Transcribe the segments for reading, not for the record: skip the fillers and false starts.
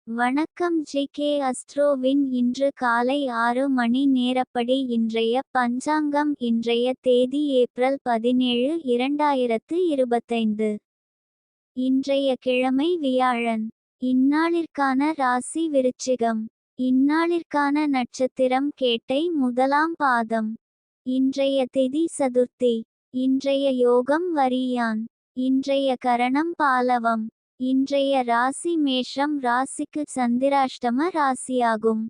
வணக்கம் ஜி.கே. அஸ்ட்ரோவின் இன்று காலை 6 மணி நேரப்படி இன்றைய பஞ்சாங்கம். இன்றைய தேதி ஏப்ரல் 17, 2025. இன்றைய கிழமை வியாழன். இந்நாளிற்கான ராசி விருச்சிகம். இந்நாளிற்கான நட்சத்திரம் கேட்டை முதலாம் பாதம். இன்றைய திதி சதுர்த்தி. இன்றைய யோகம் வரியான். இன்றைய கரணம் பாலவம். இன்றைய ராசி மேஷம் ராசிக்கு சந்திராஷ்டம ராசியாகும்.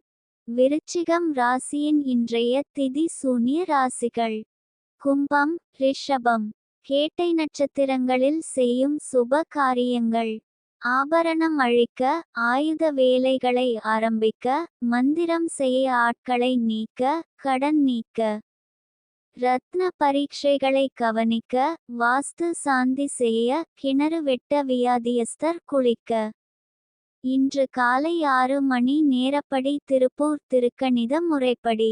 விருச்சிகம் ராசியின் இன்றைய திதி சூன்ய ராசிகள். கும்பம், ரிஷபம். கேட்டை நட்சத்திரங்களில் செய்யும் சுப காரியங்கள். ஆபரணம் அழிக்க, ஆயுத வேலைகளை ஆரம்பிக்க, மந்திரம் செய்ய, ஆட்களை நீக்க, கடன் நீக்க, ரத்ன பரீட்சைகளை கவனிக்க, வாஸ்து சாந்தி செய்ய, கிணறு வெட்ட, வியாதியஸ்தர் குளிக்க. இன்று காலை 6 மணி நேரப்படி திருப்பூர் திருக்கணித முறைப்படி.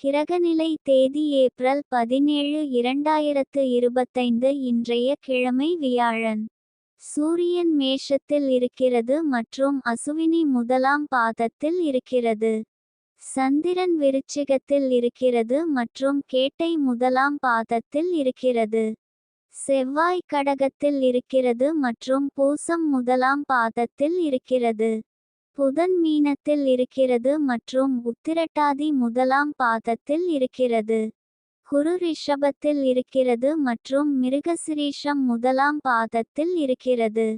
கிரகநிலை தேதி ஏப்ரல் 17, 2025. இன்றைய கிழமை வியாழன். சூரியன் மேஷத்தில் இருக்கிறது மற்றும் அசுவினி முதலாம் பாதத்தில் இருக்கிறது. சந்திரன் விருச்சிகத்தில் இருக்கிறது மற்றும் கேட்டை முதலாம் பாதத்தில் இருக்கிறது. செவ்வாய் கடகத்தில் இருக்கிறது மற்றும் பூசம் முதலாம் பாதத்தில் இருக்கிறது. புதன் மீனத்தில் இருக்கிறது மற்றும் உத்திரட்டாதி முதலாம் பாதத்தில் இருக்கிறது. குரு ரிஷபத்தில் இருக்கிறது மற்றும் மிருகசிரீஷம் முதலாம் பாதத்தில் இருக்கிறது.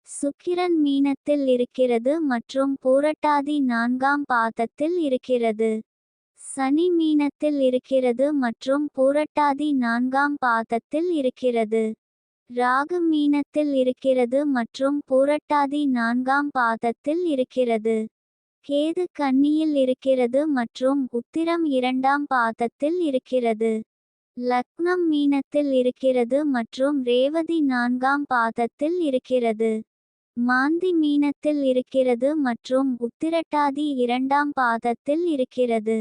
சுக்கிரன் மீனத்தில் இருக்கிறது மற்றும் பூரட்டாதி 4ஆம் பாதத்தில் இருக்கிறது. சனி மீனத்தில் இருக்கிறது மற்றும் பூரட்டாதி 4ஆம் பாதத்தில் இருக்கிறது. ராகு மீனத்தில் இருக்கிறது மற்றும் பூரட்டாதி 4ஆம் பாதத்தில் இருக்கிறது. கேது கன்னியில் இருக்கிறது மற்றும் உத்திரம் 2ஆம் பாதத்தில் இருக்கிறது. லக்னம் மீனத்தில் இருக்கிறது மற்றும் ரேவதி 4ஆம் பாதத்தில் இருக்கிறது. மாந்தி மீனத்தில் இருக்கிறது மற்றும் உத்திரட்டாதி 2ஆம் பாதத்தில் இருக்கிறது.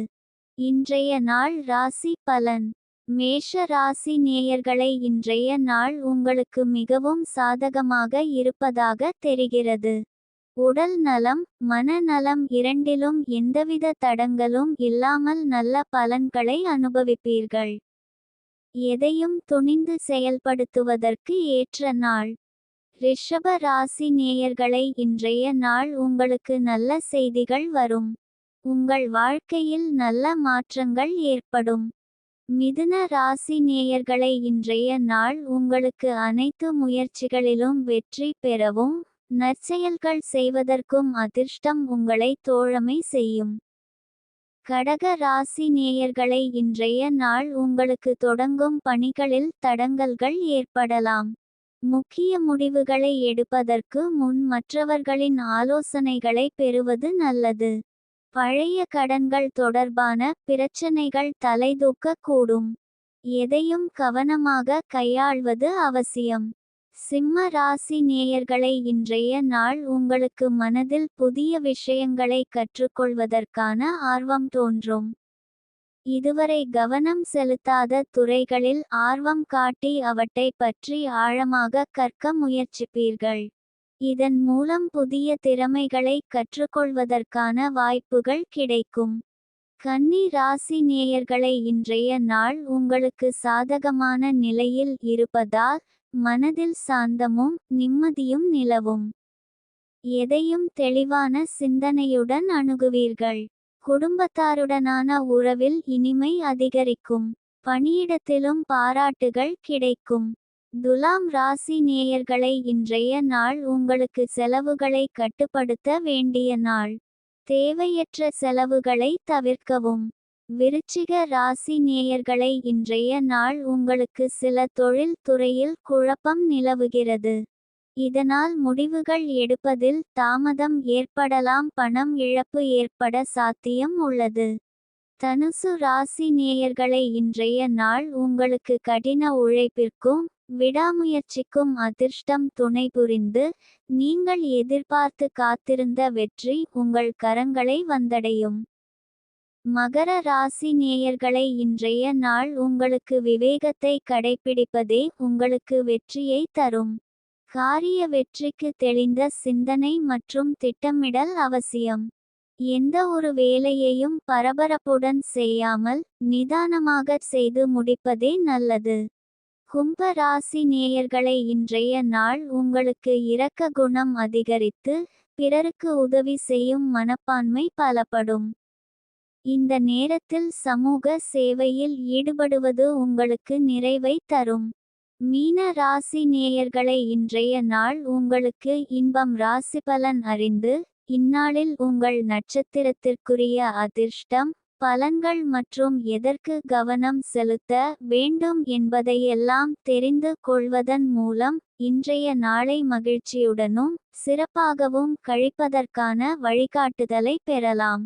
இன்றைய நாள் ராசி பலன். மேஷ ராசி நேயர்களை, இன்றைய நாள் உங்களுக்கு மிகவும் சாதகமாக இருப்பதாக தெரிகிறது. உடல் நலம், மனநலம் இரண்டிலும் எந்தவித தடங்களும் இல்லாமல் நல்ல பலன்களை அனுபவிப்பீர்கள். எதையும் துணிந்து செயல்படுத்துவதற்கு ஏற்ற நாள். ரிஷப ராசி நேயர்களை, இன்றைய நாள் உங்களுக்கு நல்ல செய்திகள் வரும். உங்கள் வாழ்க்கையில் நல்ல மாற்றங்கள் ஏற்படும். மிதுன ராசி நேயர்களை, இன்றைய நாள் உங்களுக்கு அனைத்து முயற்சிகளிலும் வெற்றி பெறவும், நற்செயல்கள் செய்வதற்கும் அதிர்ஷ்டம் உங்களை தோழமை செய்யும். கடக ராசி நேயர்களை, இன்றைய நாள் உங்களுக்கு தொடங்கும் பணிகளில் தடங்கல்கள் ஏற்படலாம். முக்கிய முடிவுகளை எடுப்பதற்கு முன் மற்றவர்களின் ஆலோசனைகளை பெறுவது நல்லது. பழைய கடன்கள் தொடர்பான பிரச்சனைகள் தலைதூக்க கூடும். எதையும் கவனமாக கையாள்வது அவசியம். சிம்ம ராசி நேயர்களை, இன்றைய நாள் உங்களுக்கு மனதில் புதிய விஷயங்களை கற்றுக்கொள்வதற்கான ஆர்வம் தோன்றும். இதுவரை கவனம் செலுத்தாத துறைகளில் ஆர்வம் காட்டி அவற்றை பற்றி ஆழமாக கற்க முயற்சிப்பீர்கள். இதன் மூலம் புதிய திறமைகளை கற்றுக்கொள்வதற்கான வாய்ப்புகள் கிடைக்கும். கன்னி ராசி நேயர்களை, இன்றைய நாள் உங்களுக்கு சாதகமான நிலையில் இருப்பதால் மனதில் சாந்தமும் நிம்மதியும் நிலவும். எதையும் தெளிவான சிந்தனையுடன் அணுகுவீர்கள். குடும்பத்தாருடனான உறவில் இனிமை அதிகரிக்கும். பணியிடத்திலும் பாராட்டுகள் கிடைக்கும். துலாம் ராசி நேயர்களை, இன்றைய நாள் உங்களுக்கு செலவுகளை கட்டுப்படுத்த வேண்டிய நாள். தேவையற்ற செலவுகளை தவிர்க்கவும். விருச்சிக ராசி நேயர்களை, இன்றைய நாள் உங்களுக்கு சில தொழில் துறையில் குழப்பம் நிலவுகிறது. இதனால் முடிவுகள் எடுப்பதில் தாமதம் ஏற்படலாம், பணம் இழப்பு ஏற்பட சாத்தியம் உள்ளது. தனுசு ராசி நேயர்களை, இன்றைய நாள் உங்களுக்கு கடின உழைப்பிற்கும் விடாமுயற்சிக்கும் அதிர்ஷ்டம் துணை புரிந்து, நீங்கள் எதிர்பார்த்து காத்திருந்த வெற்றி உங்கள் கரங்களை வந்தடையும். மகர ராசி நேயர்களை, இன்றைய நாள் உங்களுக்கு விவேகத்தை கடைப்பிடிப்பதே உங்களுக்கு வெற்றியை தரும். காரிய வெற்றிக்கு தெளிந்த சிந்தனை மற்றும் திட்டமிடல் அவசியம். எந்த ஒரு வேலையையும் பரபரப்புடன் செய்யாமல் நிதானமாகச் செய்து முடிப்பதே நல்லது. கும்ப ராசி நேயர்களை, இன்றைய நாள் உங்களுக்கு இரக்க குணம் அதிகரித்து பிறருக்கு உதவி செய்யும் மனப்பான்மை பலப்படும். இந்த நேரத்தில் சமூக சேவையில் ஈடுபடுவது உங்களுக்கு நிறைவை தரும். மீன ராசி நேயர்களை, இன்றைய நாள் உங்களுக்கு இன்பம். ராசிபலன் அறிந்து இந்நாளில் உங்கள் நட்சத்திரத்திற்குரிய அதிர்ஷ்டம் பலன்கள் மற்றும் எதற்கு கவனம் செலுத்த வேண்டும் என்பதையெல்லாம் தெரிந்து கொள்வதன் மூலம் இன்றைய நாளை மகிழ்ச்சியுடனும் சிறப்பாகவும் கழிப்பதற்கான வழிகாட்டுதலை பெறலாம்.